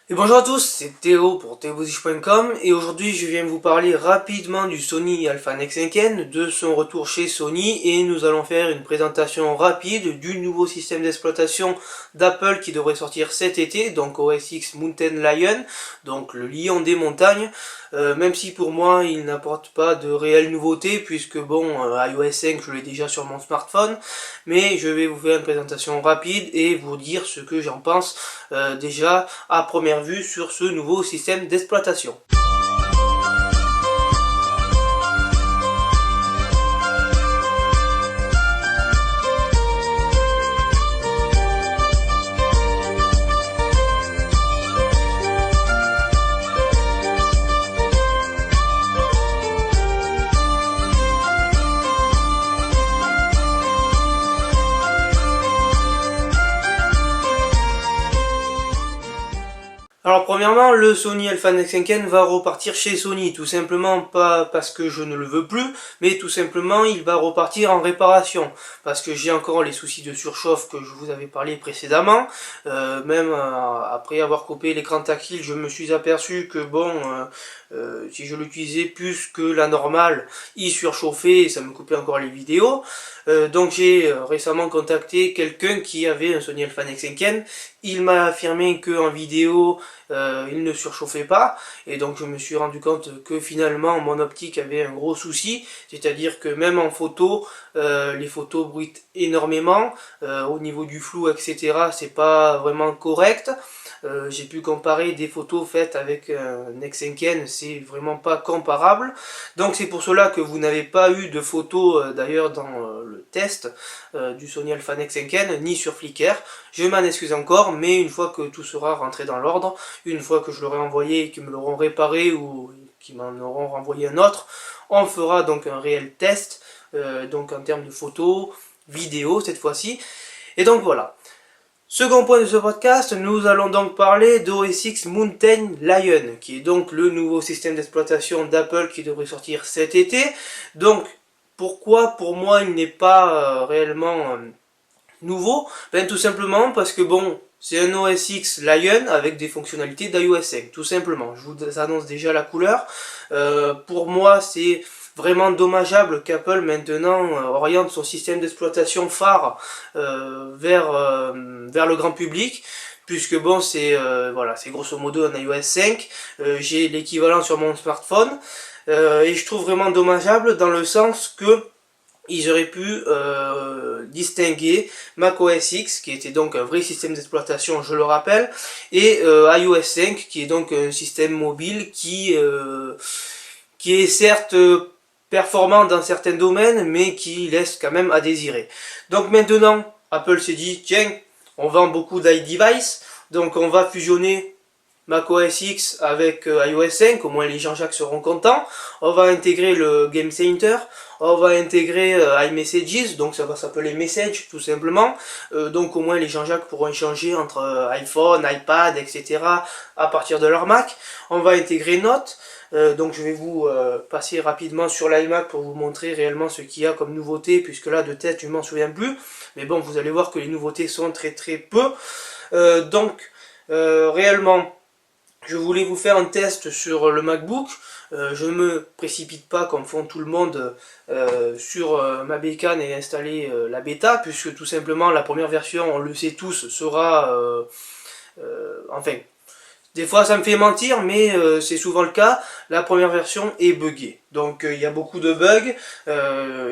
Et bonjour à tous, c'est Théo pour théobosiche.com et aujourd'hui je viens vous parler rapidement du Sony Alpha Next 5N, de son retour chez Sony, et nous allons faire une présentation rapide du nouveau système d'exploitation d'Apple qui devrait sortir cet été, donc OS X Mountain Lion, donc le lion des montagnes, même si pour moi il n'apporte pas de réelle nouveauté puisque bon, iOS 5 je l'ai déjà sur mon smartphone, mais je vais vous faire une présentation rapide et vous dire ce que j'en pense déjà à première vue sur ce nouveau système d'exploitation. Alors premièrement, le Sony Alpha Next 5N va repartir chez Sony, tout simplement pas parce que je ne le veux plus, mais tout simplement il va repartir en réparation, parce que j'ai encore les soucis de surchauffe que je vous avais parlé précédemment, même après avoir coupé l'écran tactile, je me suis aperçu que bon, si je l'utilisais plus que la normale, il surchauffait et ça me coupait encore les vidéos, donc j'ai récemment contacté quelqu'un qui avait un Sony Alpha Next 5N. Il m'a affirmé qu'en vidéo il ne surchauffait pas, et donc je me suis rendu compte que finalement mon optique avait un gros souci, c'est-à-dire que même en photo, les photos bruitent énormément, au niveau du flou etc, c'est pas vraiment correct. J'ai pu comparer des photos faites avec un Next 5N, c'est vraiment pas comparable. Donc c'est pour cela que vous n'avez pas eu de photos d'ailleurs dans le test du Sony Alpha Next 5N, ni sur Flickr. Je m'en excuse encore, mais une fois que tout sera rentré dans l'ordre, une fois que je l'aurai envoyé et qu'ils me l'auront réparé ou qu'ils m'en auront renvoyé un autre, on fera donc un réel test, donc en termes de photos, vidéos cette fois-ci. Et donc voilà. Second point de ce podcast, nous allons donc parler d'OS X Mountain Lion, qui est donc le nouveau système d'exploitation d'Apple qui devrait sortir cet été. Donc, pourquoi pour moi il n'est pas réellement nouveau? Ben tout simplement parce que bon, c'est un OS X Lion avec des fonctionnalités d'iOS 5, tout simplement. Je vous annonce déjà la couleur. Pour moi, c'est vraiment dommageable qu'Apple maintenant oriente son système d'exploitation phare vers le grand public, puisque bon c'est voilà, c'est grosso modo un iOS 5, j'ai l'équivalent sur mon smartphone, et je trouve vraiment dommageable dans le sens que ils auraient pu distinguer macOS X, qui était donc un vrai système d'exploitation, je le rappelle, et iOS 5, qui est donc un système mobile qui est certes performant dans certains domaines, mais qui laisse quand même à désirer. Donc maintenant, Apple s'est dit, tiens, on vend beaucoup d'iDevice, donc on va fusionner macOS X avec iOS 5, au moins les Jean-Jacques seront contents. On va intégrer le Game Center, on va intégrer iMessages, donc ça va s'appeler Message tout simplement. Donc au moins les Jean-Jacques pourront échanger entre iPhone, iPad, etc. à partir de leur Mac. On va intégrer Note. Donc je vais vous passer rapidement sur l'iMac pour vous montrer réellement ce qu'il y a comme nouveauté, puisque là de tête je ne m'en souviens plus, mais bon vous allez voir que les nouveautés sont très peu. Réellement je voulais vous faire un test sur le MacBook. Je ne me précipite pas comme font tout le monde sur ma bécane et installer la bêta, puisque tout simplement la première version, on le sait tous, sera enfin, des fois ça me fait mentir, mais c'est souvent le cas, la première version est buggée. Donc il y a beaucoup de bugs,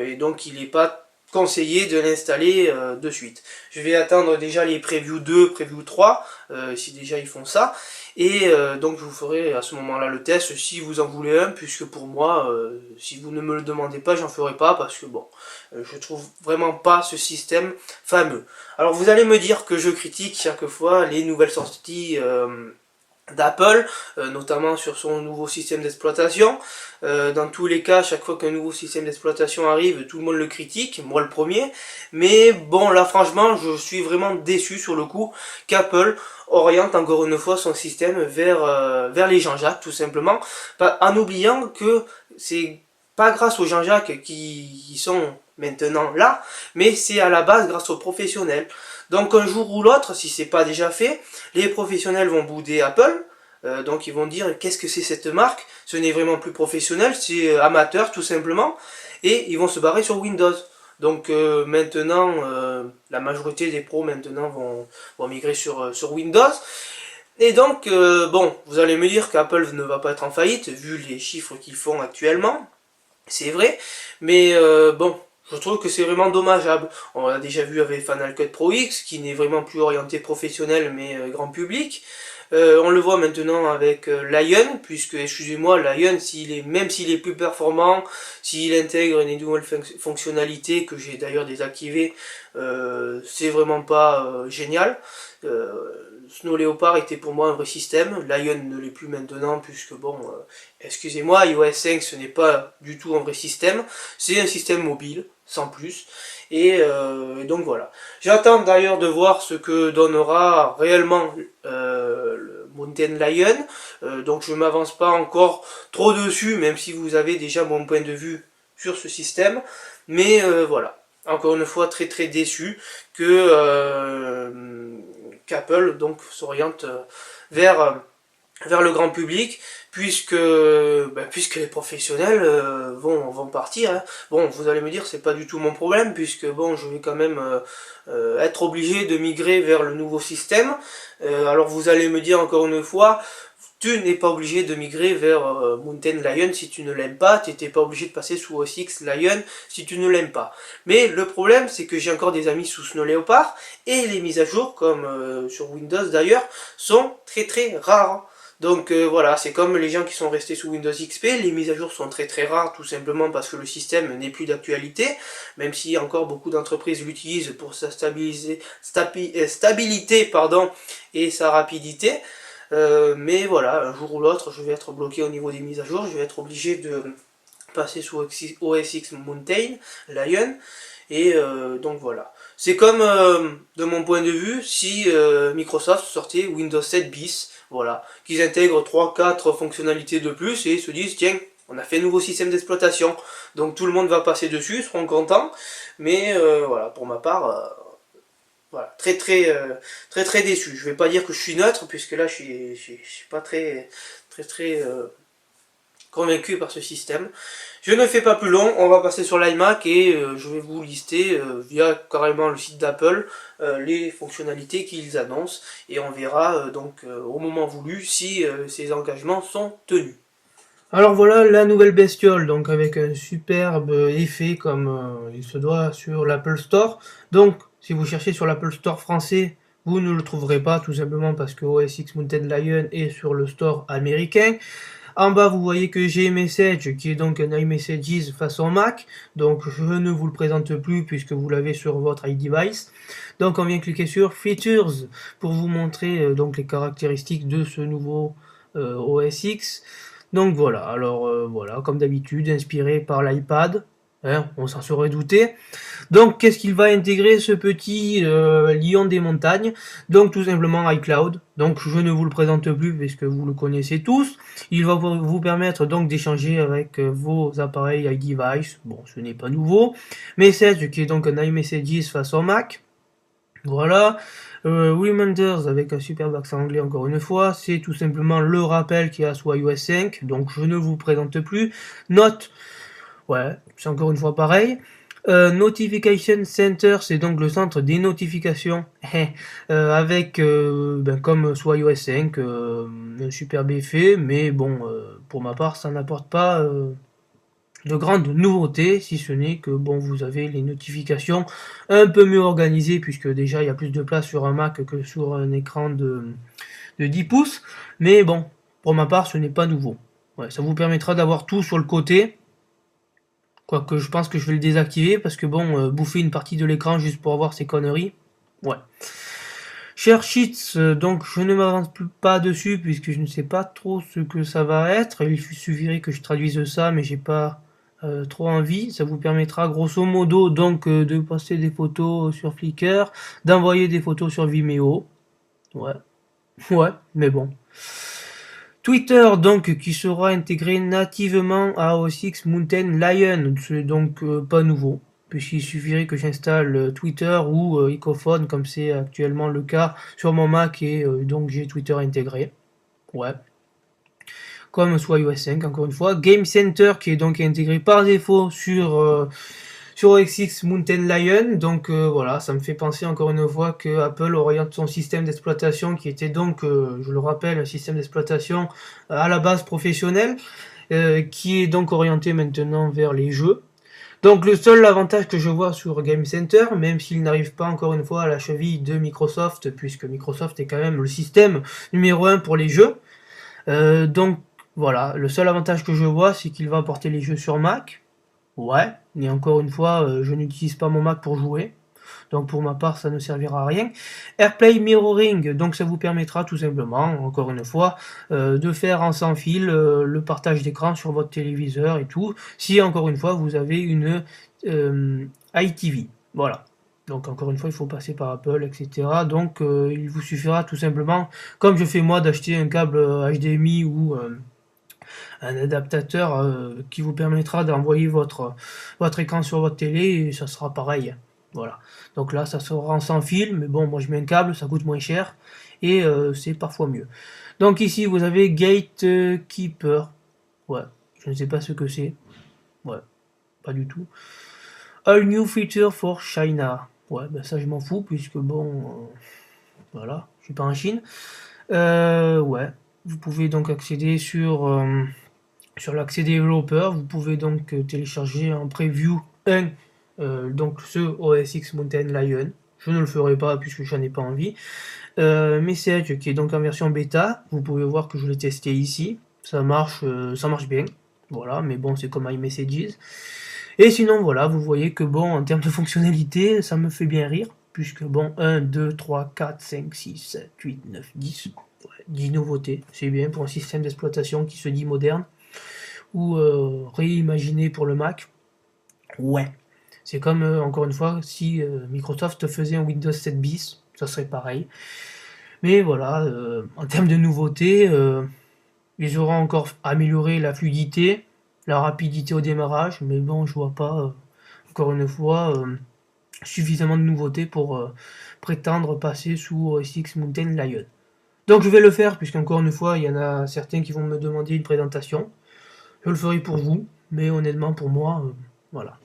et donc il n'est pas conseillé de l'installer de suite. Je vais attendre déjà les Preview 2, Preview 3, si déjà ils font ça, et donc je vous ferai à ce moment-là le test si vous en voulez un, puisque pour moi, si vous ne me le demandez pas, j'en ferai pas, parce que bon, je trouve vraiment pas ce système fameux. Alors vous allez me dire que je critique chaque fois les nouvelles sorties d'Apple, notamment sur son nouveau système d'exploitation. Dans tous les cas, chaque fois qu'un nouveau système d'exploitation arrive, tout le monde le critique, moi le premier. Mais bon, là franchement, je suis vraiment déçu sur le coup qu'Apple oriente encore une fois son système vers les Jean-Jacques, tout simplement, en oubliant que c'est pas grâce aux Jean-Jacques qui sont maintenant là, mais c'est à la base grâce aux professionnels. Donc un jour ou l'autre, si c'est pas déjà fait, les professionnels vont bouder Apple, donc ils vont dire qu'est-ce que c'est cette marque, ce n'est vraiment plus professionnel, c'est amateur tout simplement, et ils vont se barrer sur Windows. Donc maintenant, la majorité des pros maintenant vont migrer sur Windows. Et donc, bon, vous allez me dire qu'Apple ne va pas être en faillite, vu les chiffres qu'ils font actuellement, c'est vrai, mais bon, je trouve que c'est vraiment dommageable. On l'a déjà vu avec Final Cut Pro X, qui n'est vraiment plus orienté professionnel, mais grand public. On le voit maintenant avec Lion, puisque, excusez-moi, Lion, même s'il est plus performant, s'il intègre des nouvelles fonctionnalités que j'ai d'ailleurs désactivées, c'est vraiment pas génial. Snow Leopard était pour moi un vrai système, Lion ne l'est plus maintenant, puisque bon, excusez-moi, iOS 5 ce n'est pas du tout un vrai système, c'est un système mobile, sans plus, et donc voilà. J'attends d'ailleurs de voir ce que donnera réellement le Mountain Lion, donc je ne m'avance pas encore trop dessus, même si vous avez déjà mon point de vue sur ce système, mais voilà. Encore une fois, très très déçu que qu'Apple donc s'oriente vers le grand public, puisque les professionnels vont partir. Hein. Bon, vous allez me dire, c'est pas du tout mon problème, puisque bon, je vais quand même être obligé de migrer vers le nouveau système. Alors vous allez me dire encore une fois, tu n'es pas obligé de migrer vers Mountain Lion si tu ne l'aimes pas, tu n'étais pas obligé de passer sous OS X Lion si tu ne l'aimes pas. Mais le problème, c'est que j'ai encore des amis sous Snow Leopard, et les mises à jour, comme sur Windows d'ailleurs, sont très très rares. Donc voilà, c'est comme les gens qui sont restés sous Windows XP, les mises à jour sont très très rares, tout simplement parce que le système n'est plus d'actualité, même si encore beaucoup d'entreprises l'utilisent pour sa stabilité pardon, et sa rapidité. Mais voilà, un jour ou l'autre, je vais être bloqué au niveau des mises à jour, je vais être obligé de passer sous OS X Mountain, Lion, et donc voilà. C'est comme, de mon point de vue, si Microsoft sortait Windows 7 bis, voilà, qu'ils intègrent 3-4 fonctionnalités de plus et se disent, tiens, on a fait un nouveau système d'exploitation, donc tout le monde va passer dessus, seront contents, mais voilà, pour ma part, voilà, très déçu. Je vais pas dire que je suis neutre, puisque là je suis pas très convaincu par ce système. Je ne fais pas plus long, on va passer sur l'iMac et je vais vous lister via carrément le site d'Apple les fonctionnalités qu'ils annoncent et on verra donc au moment voulu si ces engagements sont tenus. Alors voilà la nouvelle bestiole, donc avec un superbe effet comme il se doit sur l'Apple Store. Donc si vous cherchez sur l'Apple Store français, vous ne le trouverez pas, tout simplement parce que OS X Mountain Lion est sur le store américain. En bas, vous voyez que j'ai Message, qui est donc un iMessages façon Mac. Donc, je ne vous le présente plus puisque vous l'avez sur votre iDevice. Donc, on vient cliquer sur Features pour vous montrer donc les caractéristiques de ce nouveau OS X. Donc voilà, alors voilà, comme d'habitude, inspiré par l'iPad. Hein, on s'en serait douté. Donc, qu'est-ce qu'il va intégrer ce petit lion des montagnes? Donc, tout simplement iCloud. Donc, je ne vous le présente plus puisque vous le connaissez tous. Il va vous permettre donc d'échanger avec vos appareils iDevice. Bon, ce n'est pas nouveau. Message, qui est donc un iMessages façon Mac. Voilà. Reminders avec un superbe accent anglais encore une fois, c'est tout simplement le rappel qu'il y a sous iOS 5, donc je ne vous présente plus. Note, ouais, c'est encore une fois pareil. Notification Center, c'est donc le centre des notifications, avec, comme sous iOS 5, un superbe effet, mais bon, pour ma part, ça n'apporte pas de grandes nouveautés, si ce n'est que bon, vous avez les notifications un peu mieux organisées, puisque déjà il y a plus de place sur un Mac que sur un écran de 10 pouces, mais bon, pour ma part, ce n'est pas nouveau. Ouais, ça vous permettra d'avoir tout sur le côté, quoique je pense que je vais le désactiver, parce que bon, bouffer une partie de l'écran juste pour avoir ces conneries, ouais. Share Sheets, donc je ne m'avance pas dessus, puisque je ne sais pas trop ce que ça va être, il suffirait que je traduise ça, mais j'ai pas trop envie. Ça vous permettra grosso modo donc de poster des photos sur Flickr, d'envoyer des photos sur Vimeo, ouais, ouais, mais bon. Twitter, donc, qui sera intégré nativement à OS X Mountain Lion, c'est donc pas nouveau. puisqu'il suffirait que j'installe Twitter ou Icophone, comme c'est actuellement le cas sur mon Mac, et donc j'ai Twitter intégré. Ouais. Comme soit iOS 5, encore une fois. Game Center, qui est donc intégré par défaut sur OS X Mountain Lion. Donc voilà, ça me fait penser encore une fois que Apple oriente son système d'exploitation, qui était donc, je le rappelle, un système d'exploitation à la base professionnel, qui est donc orienté maintenant vers les jeux. Donc le seul avantage que je vois sur Game Center, même s'il n'arrive pas encore une fois à la cheville de Microsoft, puisque Microsoft est quand même le système numéro 1 pour les jeux, donc voilà, le seul avantage que je vois, c'est qu'il va apporter les jeux sur Mac. Ouais, mais encore une fois, je n'utilise pas mon Mac pour jouer. Donc pour ma part, ça ne servira à rien. AirPlay Mirroring, donc ça vous permettra tout simplement, encore une fois, de faire en sans fil le partage d'écran sur votre téléviseur et tout, si encore une fois vous avez une iTV. Voilà. Donc encore une fois, il faut passer par Apple, etc. Donc il vous suffira tout simplement, comme je fais moi, d'acheter un câble HDMI ou un adaptateur qui vous permettra d'envoyer votre écran sur votre télé, et ça sera pareil. Voilà. Donc là, ça sera en sans fil, mais bon, moi je mets un câble, ça coûte moins cher, et c'est parfois mieux. Donc ici, vous avez Gatekeeper. Ouais, je ne sais pas ce que c'est. Ouais, pas du tout. All new feature for China. Ouais, ben ça je m'en fous, puisque bon, voilà, je suis pas en Chine. Ouais, vous pouvez donc accéder sur l'accès développeur. Vous pouvez donc télécharger en preview donc ce OS X Mountain Lion. Je ne le ferai pas puisque j'en ai pas envie. Message qui est donc en version bêta. Vous pouvez voir que je l'ai testé ici. Ça marche bien. Voilà, mais bon, c'est comme iMessages. Et sinon, voilà, vous voyez que bon, en termes de fonctionnalité, ça me fait bien rire. Puisque bon, 1, 2, 3, 4, 5, 6, 7, 8, 9, 10. Ouais, 10 nouveautés. C'est bien pour un système d'exploitation qui se dit moderne ou réimaginé pour le Mac. Ouais. C'est comme, encore une fois, si Microsoft faisait un Windows 7 bis, ça serait pareil. Mais voilà, en termes de nouveautés, ils auront encore amélioré la fluidité, la rapidité au démarrage, mais bon, je vois pas, encore une fois, suffisamment de nouveautés pour prétendre passer sous OS X Mountain Lion. Donc je vais le faire, puisqu'encore une fois, il y en a certains qui vont me demander une présentation. Je le ferai pour vous, mais honnêtement pour moi, voilà.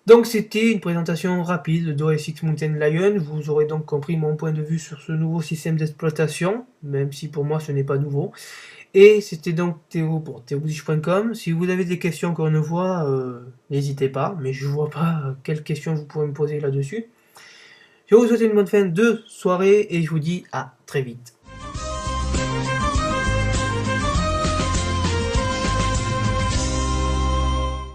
Donc c'était une présentation rapide d'OS X Mountain Lion. Vous aurez donc compris mon point de vue sur ce nouveau système d'exploitation, même si pour moi ce n'est pas nouveau. Et c'était donc Théo pour théodich.com. Si vous avez des questions encore une fois, n'hésitez pas, mais je vois pas quelles questions vous pourrez me poser là-dessus. Je vous souhaite une bonne fin de soirée et je vous dis à très vite.